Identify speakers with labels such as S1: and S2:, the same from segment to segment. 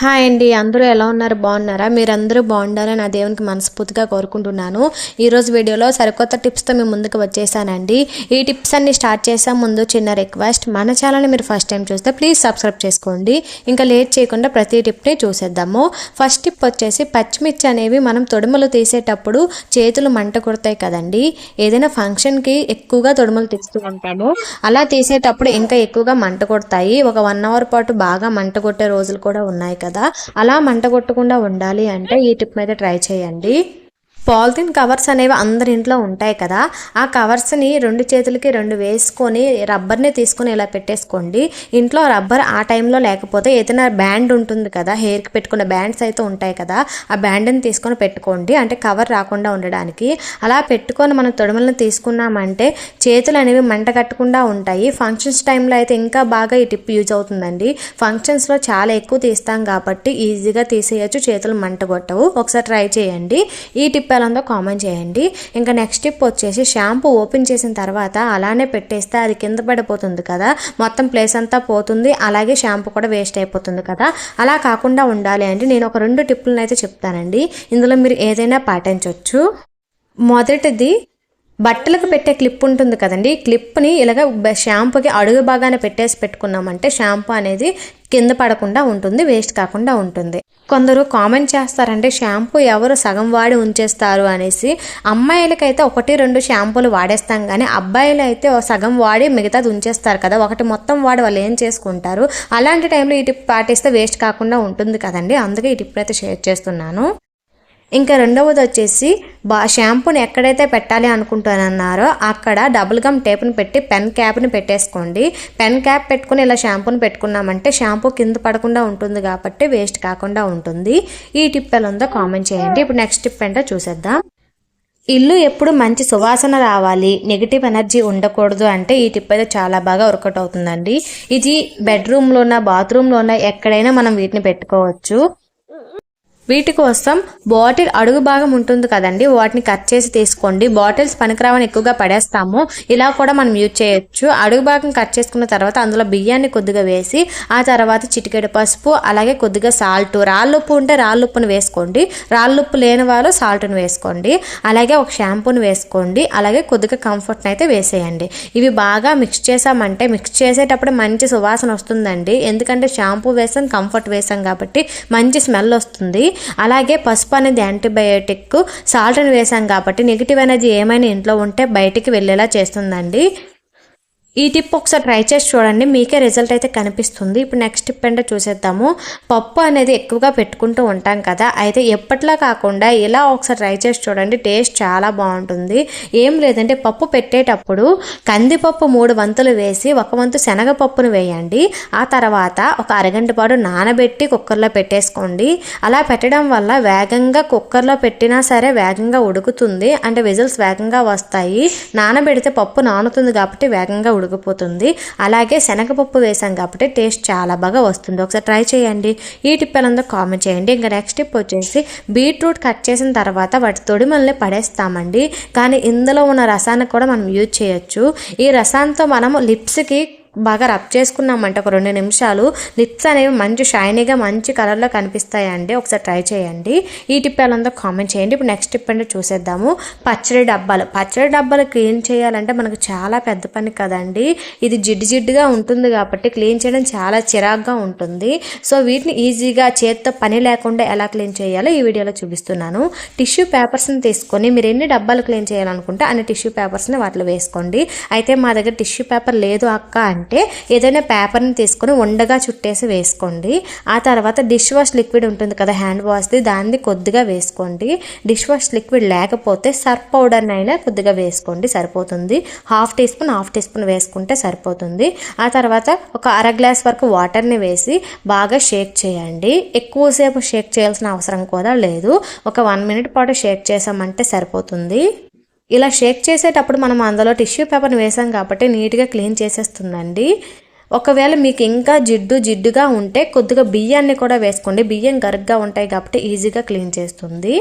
S1: Hi అండి, అందరూ ఎలా ఉన్నారు? బాగున్నారా? మీరందరూ బాగుండాలని నా దేవునికి మనస్ఫూర్తిగా కోరుకుంటున్నాను. ఈరోజు వీడియోలో సరికొత్త టిప్స్తో మేము ముందుకు వచ్చేసానండి. ఈ టిప్స్ అన్ని స్టార్ట్ చేసే ముందు చిన్న రిక్వెస్ట్, మన ఛానల్ని మీరు ఫస్ట్ టైం చూస్తే ప్లీజ్ సబ్స్క్రైబ్ చేసుకోండి. ఇంకా లేట్ చేయకుండా ప్రతి టిప్ని చూసేద్దాము. ఫస్ట్ టిప్ వచ్చేసి పచ్చిమిర్చి అనేవి మనం తొడుములు తీసేటప్పుడు చేతులు మంట కొడతాయి కదండి. ఏదైనా ఫంక్షన్కి ఎక్కువగా తొడుములు తీస్తూ ఉంటాము. అలా తీసేటప్పుడు ఇంకా ఎక్కువగా మంట కొడతాయి. ఒక 1 అవర్ పాటు బాగా మంట కొట్టే రోజులు కూడా ఉన్నాయి కదా. అలా మంట కొట్టకుండా ఉండాలి అంటే ఈ టిప్ మీద ట్రై చేయండి. పాలిథిన్ కవర్స్ అనేవి అందరి ఇంట్లో ఉంటాయి కదా. ఆ కవర్స్ని 2 చేతులకి 2 వేసుకొని రబ్బర్ని తీసుకొని ఇలా పెట్టేసుకోండి. ఇంట్లో రబ్బర్ ఆ టైంలో లేకపోతే ఏదైనా బ్యాండ్ ఉంటుంది కదా, హెయిర్కి పెట్టుకునే బ్యాండ్స్ అయితే ఉంటాయి కదా, ఆ బ్యాండ్ని తీసుకొని పెట్టుకోండి, అంటే కవర్ రాకుండా ఉండడానికి. అలా పెట్టుకొని మనం తొడుములను తీసుకున్నామంటే చేతులు అనేవి మంట కట్టకుండా ఉంటాయి. ఫంక్షన్స్ టైంలో అయితే ఇంకా బాగా ఈ టిప్ యూజ్ అవుతుందండి. ఫంక్షన్స్లో చాలా ఎక్కువ తీస్తాం కాబట్టి ఈజీగా తీసేయచ్చు, చేతులు మంట కొట్టవు. ఒకసారి ట్రై చేయండి. ఈ టిప్ ఎలా ఉందో కామెంట్ చేయండి. ఇంకా నెక్స్ట్ టిప్ వచ్చేసి షాంపూ ఓపెన్ చేసిన తర్వాత అలానే పెట్టేస్తే అది కింద పడిపోతుంది కదా, మొత్తం ప్లేస్ అంతా పోతుంది, అలాగే షాంపూ కూడా వేస్ట్ అయిపోతుంది కదా. అలా కాకుండా ఉండాలి అంటే నేను ఒక 2 టిప్పులను అయితే చెప్తానండి. ఇందులో మీరు ఏదైనా పాటించవచ్చు. మొదటిది, బట్టలకు పెట్టే క్లిప్ ఉంటుంది కదండి, క్లిప్ని ఇలాగ షాంపూకి అడుగు బాగానే పెట్టేసి పెట్టుకున్నామంటే షాంపూ అనేది కింద పడకుండా ఉంటుంది, వేస్ట్ కాకుండా ఉంటుంది. కొందరు కామెంట్ చేస్తారంటే షాంపూ ఎవరు సగం వాడి ఉంచేస్తారు అనేసి. అమ్మాయిలకైతే 1-2 షాంపూలు వాడేస్తాం, కానీ అబ్బాయిలు అయితే సగం వాడి మిగతాది ఉంచేస్తారు కదా, ఒకటి మొత్తం వాడి వాళ్ళు ఏం చేసుకుంటారు. అలాంటి టైంలో ఈ టిప్ పాటిస్తే వేస్ట్ కాకుండా ఉంటుంది కదండి, అందుకే ఈ టిప్ అయితే షేర్ చేస్తున్నాను. ఇంకా రెండవది వచ్చేసి షాంపూని ఎక్కడైతే పెట్టాలి అనుకుంటున్నారో అక్కడ డబుల్ గమ్ టేప్ని పెట్టి పెన్ క్యాప్ని పెట్టేసుకోండి. పెన్ క్యాప్ పెట్టుకుని ఇలా షాంపూని పెట్టుకున్నామంటే షాంపూ కింద పడకుండా ఉంటుంది కాబట్టి వేస్ట్ కాకుండా ఉంటుంది. ఈ టిప్ ఎలా ఉందో కామెంట్ చేయండి. ఇప్పుడు నెక్స్ట్ టిప్ ఏంటో చూసేద్దాం. ఇల్లు ఎప్పుడు మంచి సువాసన రావాలి, నెగిటివ్ ఎనర్జీ ఉండకూడదు అంటే ఈ టిప్ అయితే చాలా బాగా వర్కౌట్ అవుతుందండి. ఇది బెడ్రూమ్లోన, బాత్రూంలోన ఎక్కడైనా మనం వీటిని పెట్టుకోవచ్చు. వీటి కోసం బాటిల్ అడుగు భాగం ఉంటుంది కదండి, వాటిని కట్ చేసి తీసుకోండి. బాటిల్స్ పనికిరావని ఎక్కువగా పడేస్తాము, ఇలా కూడా మనం యూజ్ చేయొచ్చు. అడుగు భాగం కట్ చేసుకున్న తర్వాత అందులో బియ్యాన్ని కొద్దిగా వేసి ఆ తర్వాత చిటికెడు పసుపు, అలాగే కొద్దిగా సాల్ట్, రాళ్ళుప్పు ఉంటే రాళ్ళుప్పును వేసుకోండి, రాళ్ళుప్పు లేని వాళ్ళు సాల్ట్ని వేసుకోండి. అలాగే ఒక షాంపూని వేసుకోండి, అలాగే కొద్దిగా కంఫర్ట్ని అయితే వేసేయండి. ఇవి బాగా మిక్స్ చేసామంటే మిక్స్ చేసేటప్పుడు మంచి సువాసన వస్తుందండి, ఎందుకంటే షాంపూ వేసాం, కంఫర్ట్ వేసాం కాబట్టి మంచి స్మెల్ వస్తుంది. అలాగే పసుపు అనేది యాంటీబయాటిక్, సాల్ట్ని వేసాం కాబట్టి నెగిటివ్ ఎనర్జీ ఏమైనా ఇంట్లో ఉంటే బయటికి వెళ్ళేలా చేస్తుందండి. ఈ టిప్ ఒకసారి ట్రై చేసి చూడండి, మీకే రిజల్ట్ అయితే కనిపిస్తుంది. ఇప్పుడు నెక్స్ట్ టిప్ ఏంటో చూసేద్దాము. పప్పు అనేది ఎక్కువగా పెట్టుకుంటూ ఉంటాం కదా, అయితే ఎప్పట్లా కాకుండా ఇలా ఒకసారి ట్రై చేసి చూడండి, టేస్ట్ చాలా బాగుంటుంది. ఏం లేదంటే పప్పు పెట్టేటప్పుడు కందిపప్పు 3 వంతులు వేసి 1 వంతు శనగపప్పును వేయండి. ఆ తర్వాత ఒక అరగంట పాటు నానబెట్టి కుక్కర్లో పెట్టేసుకోండి. అలా పెట్టడం వల్ల వేగంగా కుక్కర్లో పెట్టినా సరే వేగంగా ఉడుకుతుంది, అంటే విజిల్స్ వేగంగా వస్తాయి. నానబెడితే పప్పు నానుతుంది కాబట్టి వేగంగా ఉడికిపోతుంది. అలాగే శనగపప్పు వేసాం కాబట్టి టేస్ట్ చాలా బాగా వస్తుంది. ఒకసారి ట్రై చేయండి. ఈ టిప్ ఎలా కామెంట్ చేయండి. ఇంకా నెక్స్ట్ టిప్ వచ్చేసి బీట్రూట్ కట్ చేసిన తర్వాత వాటి తొడిమల్ని పడేస్తామండి, కానీ ఇందులో ఉన్న రసాన్ని కూడా మనం యూజ్ చేయొచ్చు. ఈ రసాంతో మనము లిప్స్కి బాగా రబ్ చేసుకున్నామంటే ఒక 2 నిమిషాలు లిప్స్ అనేవి మంచి షైనీగా మంచి కలర్లో కనిపిస్తాయండి. ఒకసారి ట్రై చేయండి. ఈ టిప్ ఎలా ఉందో కామెంట్ చేయండి. ఇప్పుడు నెక్స్ట్ టిప్ అంటే చూసేద్దాము. పచ్చడి డబ్బాలు క్లీన్ చేయాలంటే మనకు చాలా పెద్ద పని కదండి. ఇది జిడ్డుగా ఉంటుంది కాబట్టి క్లీన్ చేయడం చాలా చిరాగ్గా ఉంటుంది. సో వీటిని ఈజీగా చేత్తో పని లేకుండా ఎలా క్లీన్ చేయాలో ఈ వీడియోలో చూపిస్తున్నాను. టిష్యూ పేపర్స్ని తీసుకొని మీరు ఎన్ని డబ్బాలు క్లీన్ చేయాలనుకుంటే అన్ని టిష్యూ పేపర్స్ని వాటిలో వేసుకోండి. అయితే మా దగ్గర టిష్యూ పేపర్ లేదు అక్క అంటే ఏదైనా పేపర్ని తీసుకొని ఉండగా చుట్టేసి వేసుకోండి. ఆ తర్వాత డిష్ వాష్ లిక్విడ్ ఉంటుంది కదా, హ్యాండ్ వాష్ది, దాన్ని కొద్దిగా వేసుకోండి. డిష్ వాష్ లిక్విడ్ లేకపోతే సర్ఫ్ పౌడర్ని అయినా కొద్దిగా వేసుకోండి, సరిపోతుంది. హాఫ్ టీ స్పూన్ వేసుకుంటే సరిపోతుంది. ఆ తర్వాత ఒక 1/2 గ్లాస్ వరకు వాటర్ని వేసి బాగా షేక్ చేయండి. ఎక్కువసేపు షేక్ చేయాల్సిన అవసరం కూడా లేదు, ఒక 1 మినిట్ పాటు షేక్ చేసామంటే సరిపోతుంది. ఇలా షేక్ చేసేటప్పుడు మనం అందులో టిష్యూ పేపర్ని వేసాం కాబట్టి నీట్గా క్లీన్ చేసేస్తుందండి. ఒకవేళ మీకు ఇంకా జిడ్డుగా ఉంటే కొద్దిగా బియ్యాన్ని కూడా వేసుకోండి, బియ్యం గరుగ్గా ఉంటాయి కాబట్టి ఈజీగా క్లీన్ చేస్తుంది.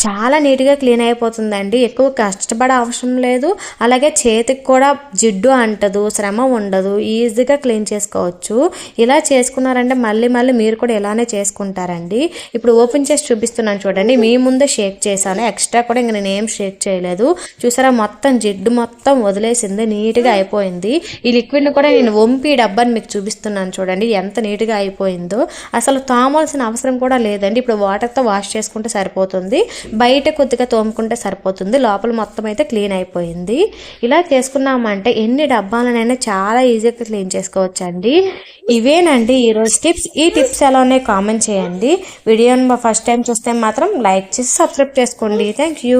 S1: చాలా నీట్గా క్లీన్ అయిపోతుందండి. ఎక్కువ కష్టపడే అవసరం లేదు, అలాగే చేతికి కూడా జిడ్డు అంటదు, శ్రమ ఉండదు, ఈజీగా క్లీన్ చేసుకోవచ్చు. ఇలా చేసుకున్నారంటే మళ్ళీ మళ్ళీ మీరు కూడా ఇలానే చేసుకుంటారండి. ఇప్పుడు ఓపెన్ చేసి చూపిస్తున్నాను చూడండి. మీ ముందే షేక్ చేశాను, ఎక్స్ట్రా కూడా ఇంక నేను ఏం షేక్ చేయలేదు. చూసారా, మొత్తం జిడ్డు మొత్తం వదిలేసింది, నీట్గా అయిపోయింది. ఈ లిక్విడ్ని కూడా నేను వంపి డబ్బాని మీకు చూపిస్తున్నాను చూడండి ఎంత నీట్గా అయిపోయిందో. అసలు తోమాల్సిన అవసరం కూడా లేదండి. ఇప్పుడు వాటర్తో వాష్ చేసుకుంటే సరిపోతుంది, బయట కొద్దిగా తోముకుంటే సరిపోతుంది, లోపల మొత్తం అయితే క్లీన్ అయిపోయింది. ఇలా చేసుకున్నామంటే ఎన్ని డబ్బాలనైనా చాలా ఈజీగా క్లీన్ చేసుకోవచ్చండి. ఇవేనండి ఈరోజు టిప్స్. ఈ టిప్స్ ఎలా ఉన్నాయో కామెంట్ చేయండి. వీడియోని ఫస్ట్ టైం చూస్తే మాత్రం లైక్ చేసి సబ్స్క్రైబ్ చేసుకోండి. Thank you.